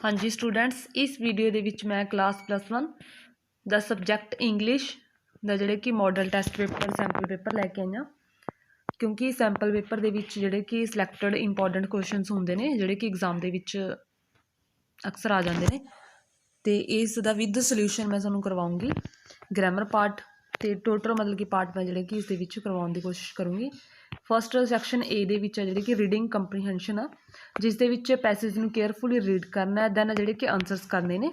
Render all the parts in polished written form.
हाँ जी स्टूडेंट्स, इस वीडियो दे विच मैं क्लास +1 दा सबजैक्ट इंग्लिश दा जिहड़े कि model test paper sample paper लैके आई हाँ। क्योंकि सैंपल पेपर दे विच जिहड़े कि सिलैक्टड इंपॉर्टेंट क्वेश्चनस हुंदे ने जिहड़े कि एग्जाम दे विच अक्सर आ जाते हैं। तो इस दा विद सल्यूशन मैं तुहानूं करवाऊँगी। ग्रामर पार्ट तो टोटल मतलब कि पार्ट मैं जिहड़े कि इस दे विच करवाउण दी कोशिश करूँगी। फस्ट सैक्शन ए दे विच जिहड़ी कि रीडिंग कंप्रीहेंशन आ, जिस दे विच पैसेज नूं केयरफुली रीड करना है, दैन जिहड़े कि आंसरस करने ने।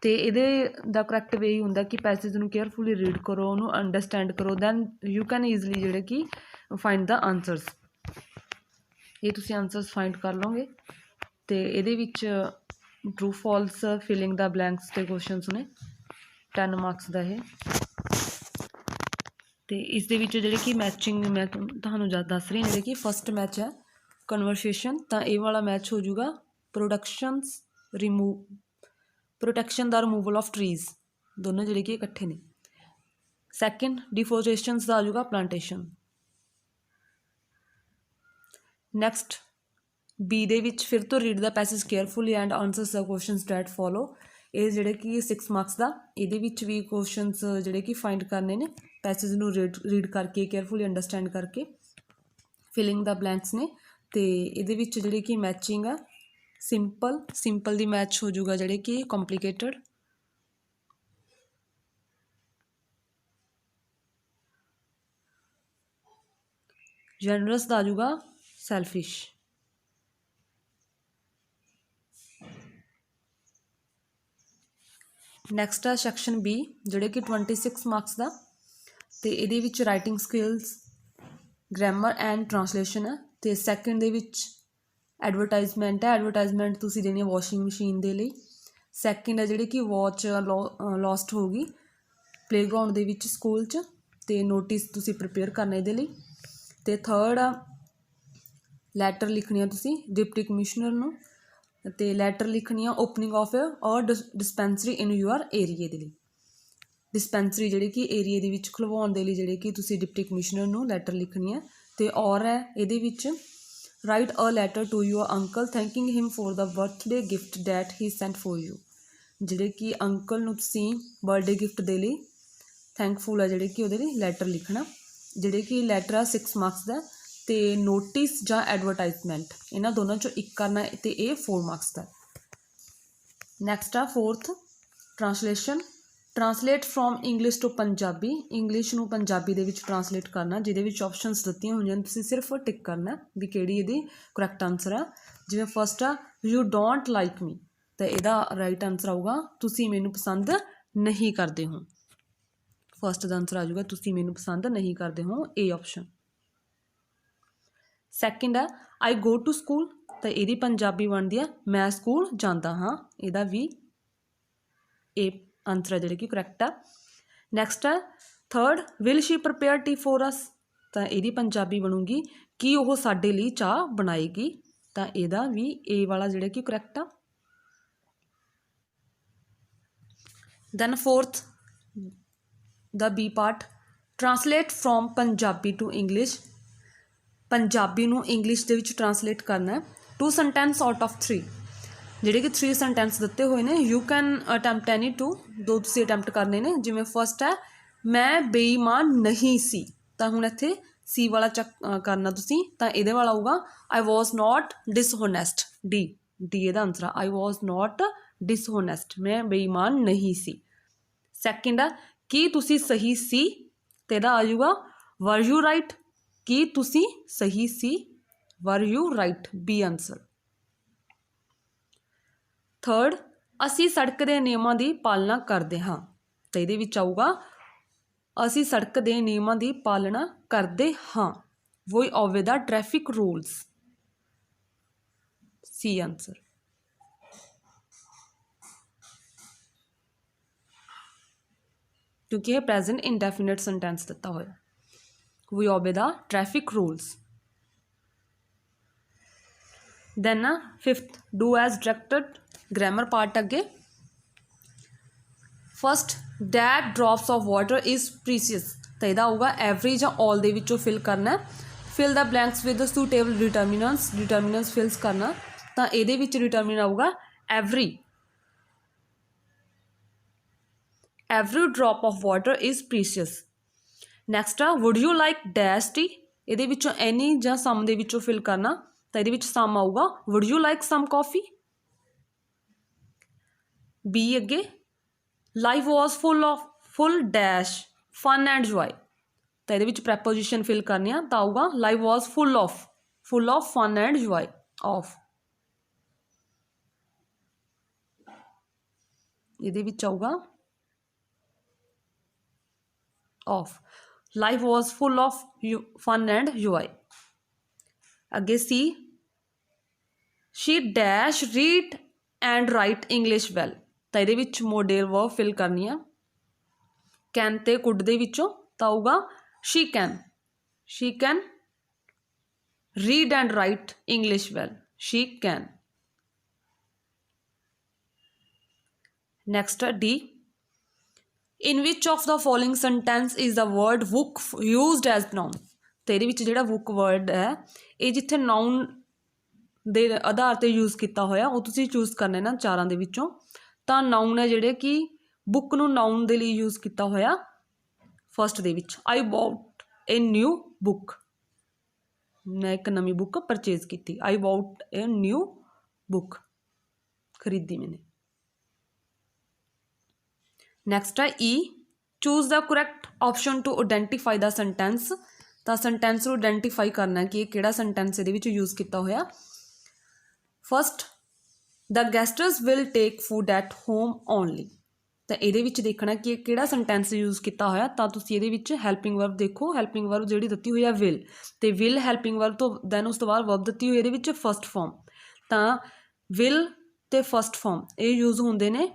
तो इहदे दा करैक्ट वे ही हुंदा कि पैसेज नूं केयरफुली रीड करो, उहनूं अंडरस्टैंड करो, दैन यू कैन ईजली जिहड़े कि फाइंड द आंसरस। ये तुसीं आंसरस फाइंड कर लोगे। तो इहदे विच true false filling the blanks के क्वेश्चनस ने 10 मार्क्स का है। तो इस दे विच जिहड़ी कि मैचिंग मैं तुहानूं दस रही जिहड़ी कि फस्ट मैच है कन्वर्सेशन, तो ये वाला मैच हो जाऊगा protection the removal of trees, दोनों जिहड़े कि इकट्ठे ने। सैकेंड डिफोरेस्टेशन का आ जाऊगा प्लांटेशन। नैक्सट बी दे विच फिर तो read the passage carefully and answers the questions that follow, ये जिहड़े कि 6 मार्क्स का। ये भी क्वेश्चनस जिहड़े कि फाइंड करने ने, पैसेज नूं रीड करके केयरफुली अंडरस्टैंड करके फिलिंग द ब्लैंक्स ने। तो ये जिहड़ी कि मैचिंग है सिंपल दी मैच हो जाऊगा जिहड़े कि कॉम्प्लीकेटेड। जनरस दा आ जाऊगा सैल्फिश। नैक्सट है सैक्शन बी जिहड़े कि 26 मार्क्स का। तो ये writing skills grammar and translation है। तो सैकेंड दे विच एडवरटाइजमेंट है, एडवरटाइजमेंट तुसीं देनी है वॉशिंग मशीन दे लई। सैकेंड है जिहड़ी कि वॉच लॉस्ट होगी प्लेग्राउंड दे विच स्कूल च, ते नोटिस तुसीं प्रिपेयर करने दे लई। ते थर्ड आ लैटर लिखनी है तुसीं डिप्टी कमिश्नर नूं, ते लैटर लिखनी है ओपनिंग ऑफ और डिस्पेंसरी इन यूअर एरिए दे लई। डिस्पेंसरी जिहड़ी कि एरिए दे विच खुलवाउण दे लई जिहड़ी कि तुसीं डिप्टी कमिश्नर नूं लैटर लिखनी है। ते और है इहदे विच write a letter to your uncle thanking him for the birthday gift that he sent for you, जिहड़े कि अंकल नूं तुसीं बर्थडे गिफ्ट दे लई थैंकफुल है जिहड़े कि उहदे लई लैटर लिखना। जिहड़े कि लैटर आ 6 मार्क्स का। तो नोटिस जां एडवरटाइजमेंट इन्हां दोनों चों एक करना है, तो ये 4 मार्क्स का। नैक्सट आ fourth translation, translate from English to Punjabi, English नूं पंजाबी दे विच ट्रांसलेट करना, जिहदे विच ऑप्शनस दित्तियां होईयां तुसीं सिर्फ टिक करना भी किहड़ी इहदी करैक्ट आंसर आ। जिवें फस्ट आ यू डोंट लाइक मी, तो इहदा राइट आंसर आऊगा तुसीं मैनूं पसंद नहीं करदे हो। फस्ट का आंसर आ जाऊगा तुसीं मैनूं पसंद नहीं करदे हो, ए ऑप्शन। सैकेंड है आई गो टू स्कूल, तो यदी पंजाबी बनती है मैं स्कूल जाता हाँ, यदा भी ए आंसर है जिहड़ा कि करैक्ट आ। नैक्सट है third will she prepare T for us, तो यदी पंजाबी बनूगी कि वह साडे लई चाह बनाएगी, तो यदा भी ए वाला जिहड़ा कि करैक्ट आ। Then fourth the B part translate from Punjabi to English, Punjabi नूं इंग्लिश दे विच ट्रांसलेट करना है। 2 सेंटेंस आउट ऑफ 3, जिहड़े कि 3 सेंटेंस दिते हुए ने, यू कैन अटैम्प्ट एनी 2, दो तुसीं अटैम्प्ट करने ने। जिवें फस्ट है मैं बेईमान नहीं सी, तो हुण इत्थे सी वाला चेक करना तुसीं, तो इहदे वाला आऊगा I was not dishonest, D इहदा answer I was not dishonest, मैं बेईमान नहीं सी। सैकेंड है कि तुसीं सही सी, तो इहदा आ जाऊगा वर यू राइट, कि तुसीं सही सी, were you right, B answer. Third असी सड़क के नियमों की पालना करते हाँ, तो ये आऊगा असी सड़क के नियमों की पालना करते हाँ, वो obey the traffic rules, C answer. क्योंकि यह प्रेजेंट इंडेफिनिट सेंटेंस दिता हुआ, we obey the traffic rules. Then fifth do as directed, grammar part अगे। First that drops of water is precious, तो यदा आऊगा एवरी या ऑल दे विचों fill करना। Fill the blanks with suitable determinants, determinants fills करना, तो ये determinant आऊगा every drop of water is precious। Next A would you like dash T, ਇਹਦੇ ਵਿੱਚੋਂ ਐਨੀ ਜਾਂ ਸਮ ਦੇ ਵਿੱਚੋਂ ਫਿਲ ਕਰਨਾ, ਤਾਂ ਇਹਦੇ ਵਿੱਚ ਸਮ ਆਊਗਾ would you like some coffee. B ਅੱਗੇ life was full dash fun and joy, ਤਾਂ ਇਹਦੇ ਵਿੱਚ ਪ੍ਰੈਪੋਜੀਸ਼ਨ ਫਿਲ ਕਰਨੀ ਆ, ਤਾਂ ਆਊਗਾ life was full of fun and joy of. ਇਹਦੇ ਵਿੱਚ ਆਊਗਾ of, life was full of fun and joy. ਅੱਗੇ C she dash read and write English well, ਤਾਂ ਇਹਦੇ ਵਿੱਚ ਮੋਡੇਲ ਵਰਬ ਫਿਲ ਕਰਨੀ ਆ, ਕੈਨ ਤੇ ਕੁਡ ਦੇ ਵਿੱਚੋਂ, ਤਾਂ ਆਊਗਾ she can read and write English well, she can. Next D in which of the following sentence is the word book used as noun, ਅਤੇ ਇਹਦੇ ਵਿੱਚ ਜਿਹੜਾ ਵੁੱਕ ਵਰਡ ਹੈ ਇਹ ਜਿੱਥੇ ਨਾਊਨ ਦੇ ਆਧਾਰ 'ਤੇ ਯੂਜ਼ ਕੀਤਾ ਹੋਇਆ ਉਹ ਤੁਸੀਂ ਚੂਜ਼ ਕਰਨਾ ਨਾ ਚਾਰਾਂ ਦੇ ਵਿੱਚੋਂ। ਤਾਂ ਨਾਊਨ ਹੈ ਜਿਹੜੇ ਕਿ ਬੁੱਕ ਨੂੰ ਨਾਊਨ ਦੇ ਲਈ ਯੂਜ਼ ਕੀਤਾ ਹੋਇਆ ਫਸਟ ਦੇ ਵਿੱਚ, I bought a new book, ਮੈਂ ਇੱਕ ਨਵੀਂ ਬੁੱਕ ਪਰਚੇਜ਼ ਕੀਤੀ, I bought a new book, ਖਰੀਦੀ ਮੈਨੇ। ਨੈਕਸਟ ਹੈ E choose the correct option to identify the sentence, ਤਾਂ ਸੈਂਟੈਂਸ ਨੂੰ ਆਈਡੈਂਟੀਫਾਈ ਕਰਨਾ ਕਿ ਇਹ ਕਿਹੜਾ ਸੈਂਟੈਂਸ ਇਹਦੇ ਵਿੱਚ ਯੂਜ਼ ਕੀਤਾ ਹੋਇਆ। First the guests will take food at home only, ਤਾਂ ਇਹਦੇ ਵਿੱਚ ਦੇਖਣਾ ਕਿ ਇਹ ਕਿਹੜਾ ਸੈਂਟੈਂਸ ਯੂਜ਼ ਕੀਤਾ ਹੋਇਆ, ਤਾਂ ਤੁਸੀਂ ਇਹਦੇ ਵਿੱਚ ਹੈਲਪਿੰਗ ਵਰਬ ਦੇਖੋ, ਹੈਲਪਿੰਗ ਵਰਬ ਜਿਹੜੀ ਦਿੱਤੀ ਹੋਈ ਆ ਵਿਲ, ਅਤੇ ਵਿਲ ਹੈਲਪਿੰਗ ਵਰਬ ਤੋਂ ਦੈਨ ਉਸ ਤੋਂ ਬਾਅਦ ਵਰਬ ਦਿੱਤੀ ਹੋਈ ਇਹਦੇ ਵਿੱਚ ਫਸਟ ਫਾਰਮ, ਤਾਂ ਵਿਲ ਅਤੇ ਫਸਟ ਫਾਰਮ ਇਹ ਯੂਜ਼ ਹੁੰਦੇ ਨੇ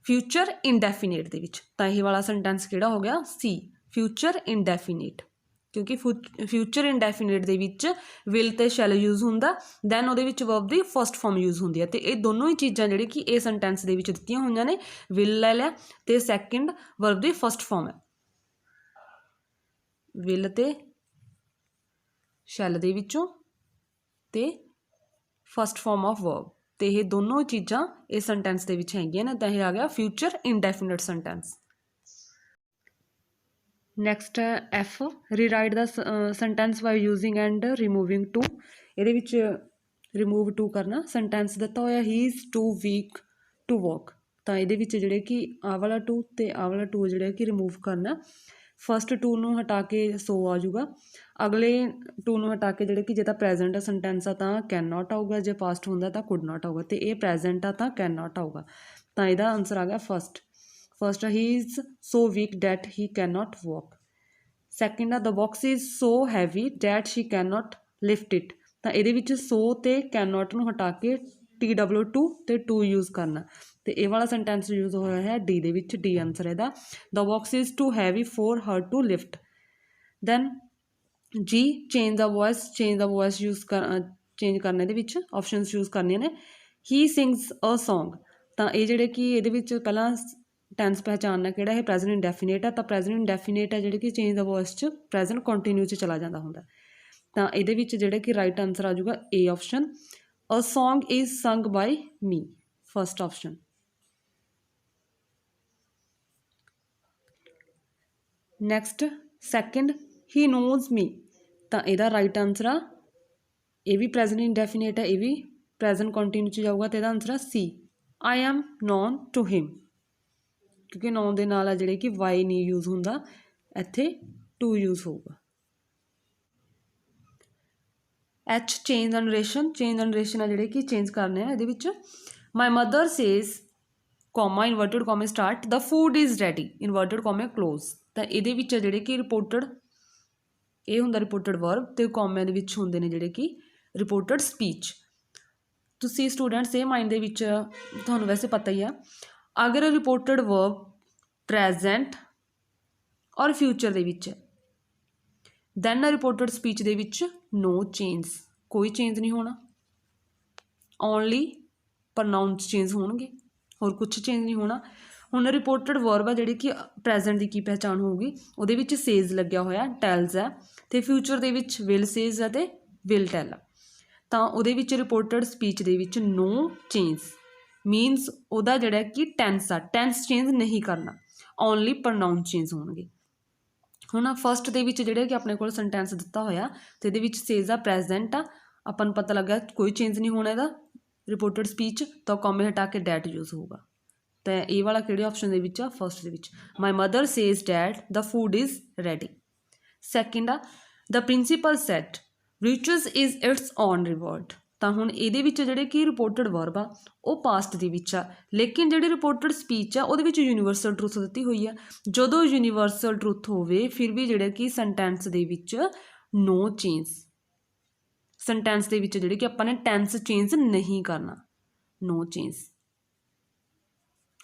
ਫਿਊਚਰ ਇਨਡੈਫੀਨੇਟ ਦੇ ਵਿੱਚ, ਤਾਂ ਇਹ ਵਾਲਾ ਸੈਂਟੈਂਸ ਕਿਹੜਾ ਹੋ ਗਿਆ ਸੀ ਫਿਊਚਰ ਇਨਡੈਫੀਨੇਟ, ਕਿਉਂਕਿ ਫਿਊਚਰ ਇਨਡੈਫੀਨੇਟ ਦੇ ਵਿੱਚ ਵਿਲ ਅਤੇ ਸ਼ੈਲ ਯੂਜ਼ ਹੁੰਦਾ, ਦੈਨ ਉਹਦੇ ਵਿੱਚ ਵਰਬ ਦੀ ਫਸਟ ਫਾਰਮ ਯੂਜ਼ ਹੁੰਦੀ ਹੈ, ਅਤੇ ਇਹ ਦੋਨੋਂ ਹੀ ਚੀਜ਼ਾਂ ਜਿਹੜੇ ਕਿ ਇਹ ਸੈਂਟੈਂਸ ਦੇ ਵਿੱਚ ਦਿੱਤੀਆਂ ਹੋਈਆਂ ਨੇ, ਵਿਲ ਲੈ ਲਿਆ ਅਤੇ ਸੈਕਿੰਡ ਵਰਬ ਦੀ ਫਸਟ ਫਾਰਮ ਹੈ, ਵਿਲ ਅਤੇ ਸ਼ੈਲ ਦੇ ਵਿੱਚੋਂ ਅਤੇ ਫਸਟ ਫਾਰਮ ਆਫ ਵਰਬ, ਅਤੇ ਇਹ ਦੋਨੋਂ ਚੀਜ਼ਾਂ ਇਸ ਸੈਂਟੈਂਸ ਦੇ ਵਿੱਚ ਹੈਗੀਆਂ ਨੇ, ਤਾਂ ਇਹ ਆ ਗਿਆ ਫਿਊਚਰ ਇਨਡੈਫੀਨਿਟ ਸੈਂਟੈਂਸ। ਨੈਕਸਟ ਹੈ F rewrite the sentence by using and removing too, ਇਹਦੇ ਵਿੱਚ ਰਿਮੂਵ ਟੂ ਕਰਨਾ, ਸੈਂਟੈਂਸ ਦਿੱਤਾ ਹੋਇਆ he is too weak to walk, ਤਾਂ ਇਹਦੇ ਵਿੱਚ ਜਿਹੜੇ ਕਿ ਆਹ ਵਾਲਾ ਟੂ ਅਤੇ ਆਹ ਵਾਲਾ ਟੂ ਜਿਹੜਾ ਕਿ ਰਿਮੂਵ ਕਰਨਾ, ਫਸਟ ਟੂ ਨੂੰ ਹਟਾ ਕੇ ਸੋ ਆ ਜਾਊਗਾ, ਅਗਲੇ ਟੂ ਨੂੰ ਹਟਾ ਕੇ ਜਿਹੜੇ ਕਿ ਜੇ ਤਾਂ ਪ੍ਰੈਜੈਂਟ ਆ ਸੈਂਟੈਂਸ ਆ ਤਾਂ ਕੈਨ ਨਾਟ ਆਊਗਾ, ਜੇ ਪਾਸਟ ਹੁੰਦਾ ਤਾਂ ਕੁਡ ਨਾਟ ਆਊਗਾ, ਅਤੇ ਇਹ ਪ੍ਰੈਜੈਂਟ ਆ ਤਾਂ ਕੈਨ ਨਾਟ ਆਊਗਾ, ਤਾਂ ਇਹਦਾ ਆਨਸਰ ਆ ਗਿਆ first he is so weak that he can not walk. Second ਆ the box is so heavy that she can not lift it, ਤਾਂ ਇਹਦੇ ਵਿੱਚ ਸੋ ਅਤੇ ਕੈਨ ਨਾਟ ਨੂੰ ਹਟਾ ਕੇ TW2 ਅਤੇ ਟੂ ਯੂਜ਼ ਕਰਨਾ, ਅਤੇ ਇਹ ਵਾਲਾ ਸੈਂਟੈਂਸ ਯੂਜ਼ ਹੋਇਆ ਹੈ ਡੀ ਦੇ ਵਿੱਚ, ਡੀ ਆਨਸਰ ਇਹਦਾ, the box is too heavy for her to lift. Then G change the voice use change ਕਰਨਾ, ਇਹਦੇ ਵਿੱਚ ਆਪਸ਼ਨਸ ਯੂਜ਼ ਕਰਨੀਆਂ ਨੇ, ਹੀ ਸਿੰਗਸ ਅ ਸੌਂਗ, ਤਾਂ ਇਹ ਜਿਹੜੇ ਕਿ ਇਹਦੇ ਵਿੱਚ ਪਹਿਲਾਂ ਟੈਂਸ ਪਹਿਚਾਨਣਾ ਕਿਹੜਾ ਇਹ ਪ੍ਰੈਜ਼ੈਂਟ ਇੰਡੈਫੀਨੇਟ ਆ, ਤਾਂ ਪ੍ਰੈਜ਼ੈਂਟ ਇੰਡੈਫੀਨੇਟ ਹੈ ਜਿਹੜੇ ਕਿ ਚੇਂਜ ਦਾ ਵੋਇਸ 'ਚ ਪ੍ਰੈਜ਼ੈਂਟ ਕੰਟੀਨਿਊ 'ਚ ਚਲਾ ਜਾਂਦਾ ਹੁੰਦਾ, ਤਾਂ ਇਹਦੇ ਵਿੱਚ ਜਿਹੜੇ ਕਿ ਰਾਈਟ ਆਨਸਰ ਆ ਜਾਊਗਾ ਏ ਆਪਸ਼ਨ, ਅ ਸੌਂਗ ਇਜ਼ ਸੰਗ ਬਾਈ ਮੀ, ਫਸਟ ਆਪਸ਼ਨ। ਨੈਕਸਟ ਸੈਕਿੰਡ ਹੀ ਨੋਜ਼ ਮੀ, ਤਾਂ ਇਹਦਾ ਰਾਈਟ ਆਨਸਰ ਆ, ਇਹ ਵੀ ਪ੍ਰੈਜ਼ੈਂਟ ਇੰਡੈਫੀਨੇਟ ਹੈ, ਇਹ ਵੀ ਪ੍ਰੈਜ਼ੈਂਟ ਕੰਟੀਨਿਊ 'ਚ ਜਾਊਗਾ, ਅਤੇ ਇਹਦਾ ਆਨਸਰ ਆ C I am known to him, ਕਿਉਂਕਿ ਨੋਨ ਦੇ ਨਾਲ ਆ ਜਿਹੜੇ ਕਿ ਵਾਈ ਨਹੀਂ ਯੂਜ਼ ਹੁੰਦਾ, ਇੱਥੇ ਟੂ ਯੂਜ਼ ਹੋਊਗਾ। ਐਚ ਚੇਂਜ ਦਾ ਨਰੇਸ਼ਨ ਆ ਜਿਹੜੇ ਕਿ ਚੇਂਜ ਕਰਨੇ ਆ, ਇਹਦੇ ਵਿੱਚ my mother says comma inverted commas start the food is ready inverted commas close, ਤਾਂ ਇਹਦੇ ਵਿੱਚ ਜਿਹੜੇ ਕਿ ਰਿਪੋਰਟਡ ਇਹ ਹੁੰਦਾ ਰਿਪੋਰਟਡ ਵਰਬ, ਅਤੇ ਕੌਮਿਆਂ ਦੇ ਵਿੱਚ ਹੁੰਦੇ ਨੇ ਜਿਹੜੇ ਕਿ ਰਿਪੋਰਟਡ ਸਪੀਚ। ਤੁਸੀਂ ਸਟੂਡੈਂਟਸ ਇਹ ਮਾਈਂਡ ਦੇ ਵਿੱਚ ਤੁਹਾਨੂੰ ਵੈਸੇ ਪਤਾ ਹੀ ਆ, ਅਗਰ ਰਿਪੋਰਟਡ ਵਰਬ ਪ੍ਰੈਜ਼ੈਂਟ ਔਰ ਫਿਊਚਰ ਦੇ ਵਿੱਚ ਹੈ, ਦੈਨ ਰਿਪੋਰਟਡ ਸਪੀਚ ਦੇ ਵਿੱਚ ਨੋ ਚੇਂਜ, ਕੋਈ ਚੇਂਜ ਨਹੀਂ ਹੋਣਾ, ਓਨਲੀ ਪ੍ਰਨਾਊਨਸ ਚੇਂਜ ਹੋਣਗੇ, ਹੋਰ ਕੁਛ ਚੇਂਜ ਨਹੀਂ ਹੋਣਾ। ਹੁਣ ਰਿਪੋਰਟਡ ਵਰਬ ਆ ਜਿਹੜੀ ਕਿ ਪ੍ਰੈਜ਼ੈਂਟ ਦੀ ਕੀ ਪਹਿਚਾਣ ਹੋਊਗੀ, ਉਹਦੇ ਵਿੱਚ ਸੇਜ਼ ਲੱਗਿਆ ਹੋਇਆ, ਟੈਲਸ ਹੈ, ਅਤੇ ਫਿਊਚਰ ਦੇ ਵਿੱਚ ਵਿਲ ਸੇਜ਼ ਅਤੇ ਵਿਲ ਟੈਲ ਆ, ਤਾਂ ਉਹਦੇ ਵਿੱਚ ਰਿਪੋਰਟਡ ਸਪੀਚ ਦੇ ਵਿੱਚ नो चेंज मीनस ਉਹਦਾ ਜਿਹੜਾ ਕਿ ਟੈਂਸ ਆ ਟੈਂਸ ਚੇਂਜ ਨਹੀਂ ਕਰਨਾ ਓਨਲੀ ਪ੍ਰੋਨਾਊਨ ਚੇਂਜ ਹੋਣਗੇ। ਹੁਣ ਫਸਟ ਦੇ ਵਿੱਚ ਜਿਹੜੇ ਕਿ ਆਪਣੇ ਕੋਲ ਸੈਂਟੈਂਸ ਦਿੱਤਾ ਹੋਇਆ ਤੇ ਇਹਦੇ ਵਿੱਚ ਸੇਜ਼ ਆ ਪ੍ਰੈਜ਼ੈਂਟ ਆ ਆਪਾਂ ਨੂੰ ਪਤਾ ਲੱਗਾ ਕੋਈ ਚੇਂਜ ਨਹੀਂ ਹੋਣਾ ਇਹਦਾ ਰਿਪੋਰਟਡ ਸਪੀਚ ਤਾਂ ਕੌਮੇ ਹਟਾ ਕੇ ਡੈਟ ਯੂਜ਼ ਹੋਊਗਾ। ਤਾਂ ਇਹ ਵਾਲਾ ਕਿਹੜੇ ਆਪਸ਼ਨ ਦੇ ਵਿੱਚ ਆ ਫਸਟ ਦੇ ਵਿੱਚ my mother says that the food is ready. Second ਆ the principal said riches is its own reward. ਤਾਂ ਹੁਣ ਇਹਦੇ ਵਿੱਚ ਜਿਹੜੇ ਕਿ ਰਿਪੋਰਟਡ ਵਰਬ ਆ ਉਹ ਪਾਸਟ ਦੇ ਵਿੱਚ ਆ ਲੇਕਿਨ ਜਿਹੜੀ ਰਿਪੋਰਟਡ ਸਪੀਚ ਆ ਉਹਦੇ ਵਿੱਚ ਯੂਨੀਵਰਸਲ ਟਰੂਥ ਦਿੱਤੀ ਹੋਈ ਆ। ਜਦੋਂ ਯੂਨੀਵਰਸਲ ਟਰੂਥ ਹੋਵੇ ਫਿਰ ਵੀ ਜਿਹੜੇ ਕਿ ਸੈਂਟੈਂਸ ਦੇ ਵਿੱਚ ਨੋ ਚੇਂਜ ਸੈਂਟੈਂਸ ਦੇ ਵਿੱਚ ਜਿਹੜੇ ਕਿ ਆਪਾਂ ਨੇ ਟੈਂਸ ਚੇਂਜ ਨਹੀਂ ਕਰਨਾ नो चेंज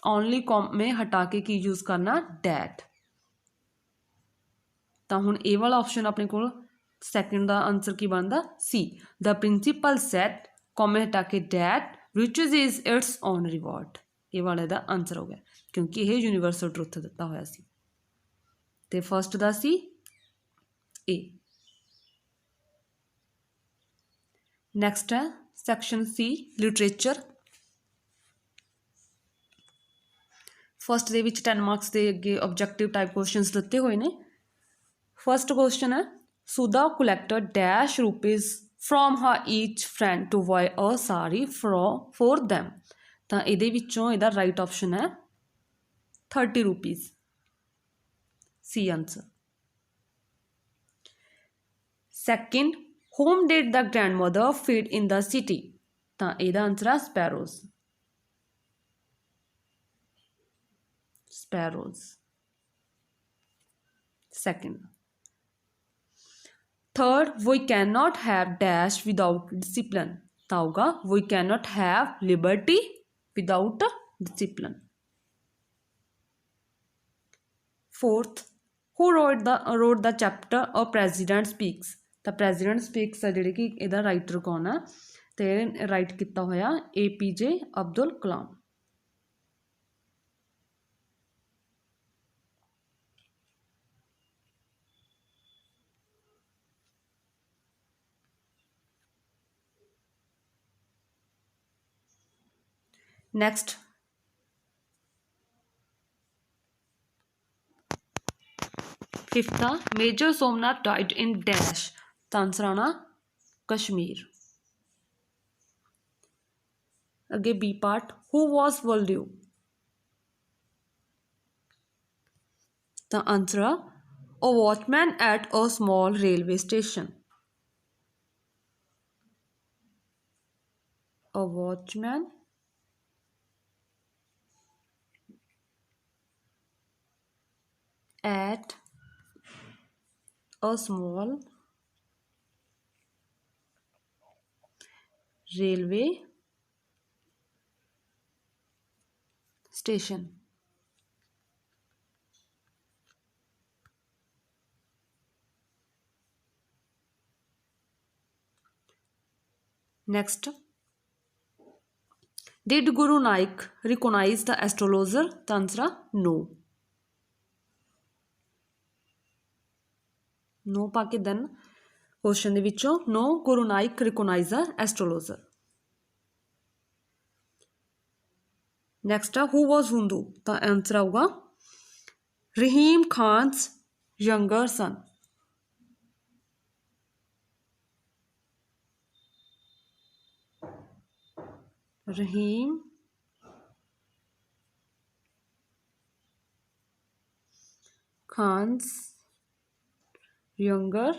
ओनली कॉमे हटा के की यूज करना डैट। तो हुण ये वाला ऑप्शन अपने को सैकेंड का आंसर की बनता सी द प्रिंसीपल सैट कॉमे हटा के that riches is its own reward. ये वाले का आंसर हो गया क्योंकि यह यूनीवर्सल ट्रुथ दिता होया सी ते फर्स्ट का सी ए। नैक्सट है सैक्शन सी लिटरेचर। फस्ट दे विच 10 मार्क्स के अगे ऑब्जेक्टिव टाइप क्वेश्चंस दिते हुए ने। फस्ट क्वेश्चन है Sudha collected dash rupees from her each friend to buy a sari for them. तो ये इहदा राइट ऑप्शन है 30 rupees C answer. Second whom did the grandmother feed in the city. तो यदा आंसर है sparrows sparrows। Second, third we cannot have dash without discipline। तो होगा we cannot have liberty without discipline। Fourth, who wrote the chapter a president speaks। तो president speaks है जिहड़ी कि इहदा राइटर कौन है तो राइट किया होया APJ Abdul Kalam. Next fifth major Somnath died in dash. तो आंसर आना कश्मीर। अगे बी पार्ट हु वॉज वलड्यू। तो answer a watchman at a small railway station. A watchman at a small railway station। Next, did Guru Nanak recognize the astrologer? The answer no। No पा के then question no Guru Nanak recognize the astrologer. Next है who was Hindu. तो answer आऊगा Rahim Khan's younger son. Rahim Khan's younger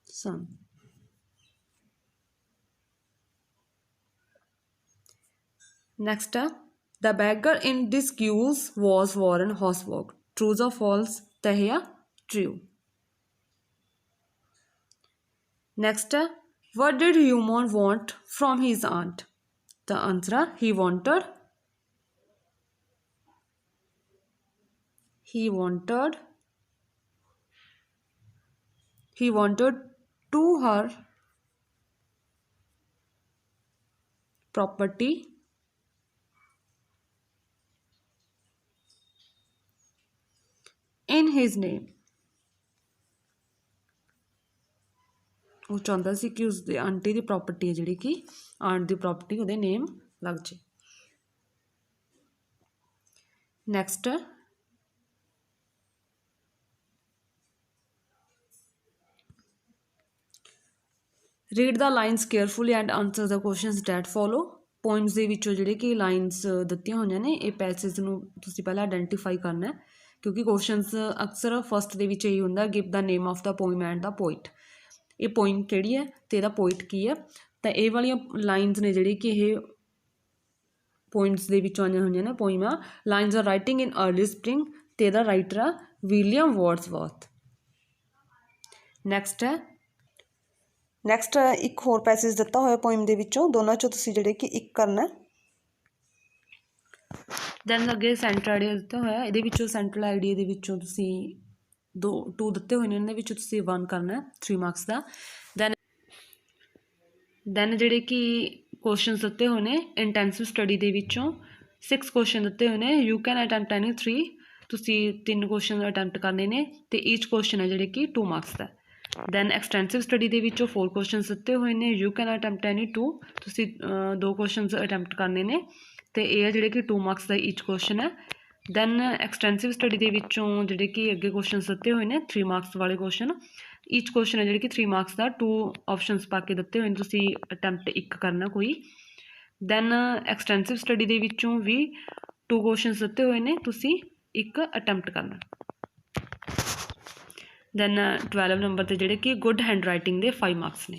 son। Next, the beggar in disguise was Warren Hosburg। True or false? तहिया true। Next, what did Human want from his aunt? The answer he wanted to her property in his name। ਉਹ ਚਾਹੁੰਦਾ ਸੀ ਕਿ ਉਸਦੇ aunty ਦੀ property ਹੈ ਜਿਹੜੀ ਕਿ aunt ਦੀ property ਉਹਦੇ name ਲੱਗ ਜੇ। Next read the lines carefully and answer the questions that follow. Poems ਦੇ ਵਿੱਚੋਂ ਜਿਹੜੇ ਕਿ ਲਾਈਨਸ ਦਿੱਤੀਆਂ ਹੋਈਆਂ ਨੇ ਇਹ ਪੈਸੇਜ ਨੂੰ ਤੁਸੀਂ ਪਹਿਲਾਂ ਆਇਡੈਂਟੀਫਾਈ ਕਰਨਾ, ਕਿਉਂਕਿ ਕੁਐਸਚਨਸ ਅਕਸਰ ਫਸਟ ਦੇ ਵਿੱਚ ਇਹੀ ਹੁੰਦਾ give the name of the poem and the poet. ਇਹ ਪੋਇਮ ਕਿਹੜੀ ਹੈ ਅਤੇ ਇਹਦਾ ਪੋਇਟ ਕੀ ਹੈ। ਤਾਂ ਇਹ ਵਾਲੀਆਂ ਲਾਈਨਸ ਨੇ ਜਿਹੜੀ ਕਿ ਇਹ ਪੋਇਮਸ ਦੇ ਵਿੱਚੋਂ ਆਈਆਂ ਹੋਈਆਂ ਨੇ ਪੋਇਮ ਆ। ਲਾਈਨਸ ਆਰ ਰਾਈਟਿੰਗ ਇਨ ਅਰਲੀ ਸਪਰਿੰਗ ਅਤੇ ਇਹਦਾ ਰਾਈਟਰ ਆ ਵਿਲੀਅਮ ਵਰਡਸਵਰਥ। ਨੈਕਸਟ ਇੱਕ ਹੋਰ ਪੈਸੇਜ ਦਿੱਤਾ ਹੋਇਆ ਪੋਇਮ ਦੇ ਵਿੱਚੋਂ, ਦੋਨਾਂ 'ਚੋਂ ਤੁਸੀਂ ਜਿਹੜੇ ਕਿ ਇੱਕ ਕਰਨਾ। ਦੈਨ ਅੱਗੇ ਸੈਂਟਰਲ ਆਈਡੀਆ ਦਿੱਤਾ ਹੋਇਆ, ਇਹਦੇ ਵਿੱਚੋਂ ਸੈਂਟਰਲ ਆਈਡੀਆ ਦੇ ਵਿੱਚੋਂ ਤੁਸੀਂ 2 ਦਿੱਤੇ ਹੋਏ ਨੇ, ਇਹਨਾਂ ਦੇ ਵਿੱਚੋਂ ਤੁਸੀਂ 1 ਕਰਨਾ 3 ਮਾਰਕਸ ਦਾ। ਦੈਨ ਜਿਹੜੇ ਕਿ ਕੁਐਸਚਨਸ ਦਿੱਤੇ ਹੋਏ ਨੇ ਇੰਟੈਂਸਿਵ ਸਟੱਡੀ ਦੇ ਵਿੱਚੋਂ 6 ਕੁਐਸਚਨ ਦਿੱਤੇ ਹੋਏ ਨੇ। ਯੂ ਕੈਨ ਅਟੈਂਪਟ ਐਨੀ 3, ਤੁਸੀਂ 3 ਕੁਐਸਚਨ ਅਟੈਂਪਟ ਕਰਨੇ ਨੇ ਅਤੇ ਈਚ ਕੁਐਸਚਨ ਹੈ ਜਿਹੜੇ ਕਿ 2 ਮਾਰਕਸ ਦਾ। ਦੈਨ ਐਕਸਟੈਂਸਿਵ ਸਟੱਡੀ ਦੇ ਵਿੱਚੋਂ 4 ਕੁਐਸਚਨਸ ਦਿੱਤੇ ਹੋਏ ਨੇ। ਯੂ ਕੈਨ ਅਟੈਂਪਟ ਐਨੀ 2, ਤੁਸੀਂ 2 ਕੁਐਸਚਨਸ ਅਟੈਂਪਟ ਕਰਨੇ ਨੇ ਅਤੇ ਇਹ ਹੈ ਜਿਹੜੇ ਕਿ 2 ਮਾਰਕਸ ਦਾ ਈਚ ਕੁਐਸਚਨ ਹੈ। ਦੈਨ ਐਕਸਟੈਂਸਿਵ ਸਟੱਡੀ ਦੇ ਵਿੱਚੋਂ ਜਿਹੜੇ ਕਿ ਅੱਗੇ ਕੁਐਸਚਨਸ ਦਿੱਤੇ ਹੋਏ ਨੇ 3 ਮਾਰਕਸ ਵਾਲੇ ਕੁਐਸਚਨ, ਈਚ ਕੁਐਸਚਨ ਹੈ ਜਿਹੜੇ ਕਿ 3 ਮਾਰਕਸ ਦਾ। 2 ਆਪਸ਼ਨਸ ਪਾ ਕੇ ਦਿੱਤੇ ਹੋਏ ਨੇ, ਤੁਸੀਂ ਅਟੈਂਪਟ 1 ਕਰਨਾ ਕੋਈ। ਦੈਨ ਐਕਸਟੈਂਸਿਵ ਸਟੱਡੀ ਦੇ ਵਿੱਚੋਂ ਵੀ 2 ਕੁਐਸਚਨਸ ਦਿੱਤੇ ਹੋਏ ਨੇ, ਤੁਸੀਂ 1 ਅਟੈਂਪਟ ਕਰਨਾ। ਦੈਨ 12 ਨੰਬਰ 'ਤੇ ਜਿਹੜੇ ਕਿ ਗੁੱਡ ਹੈਂਡ ਰਾਈਟਿੰਗ ਦੇ 5 ਮਾਰਕਸ ਨੇ।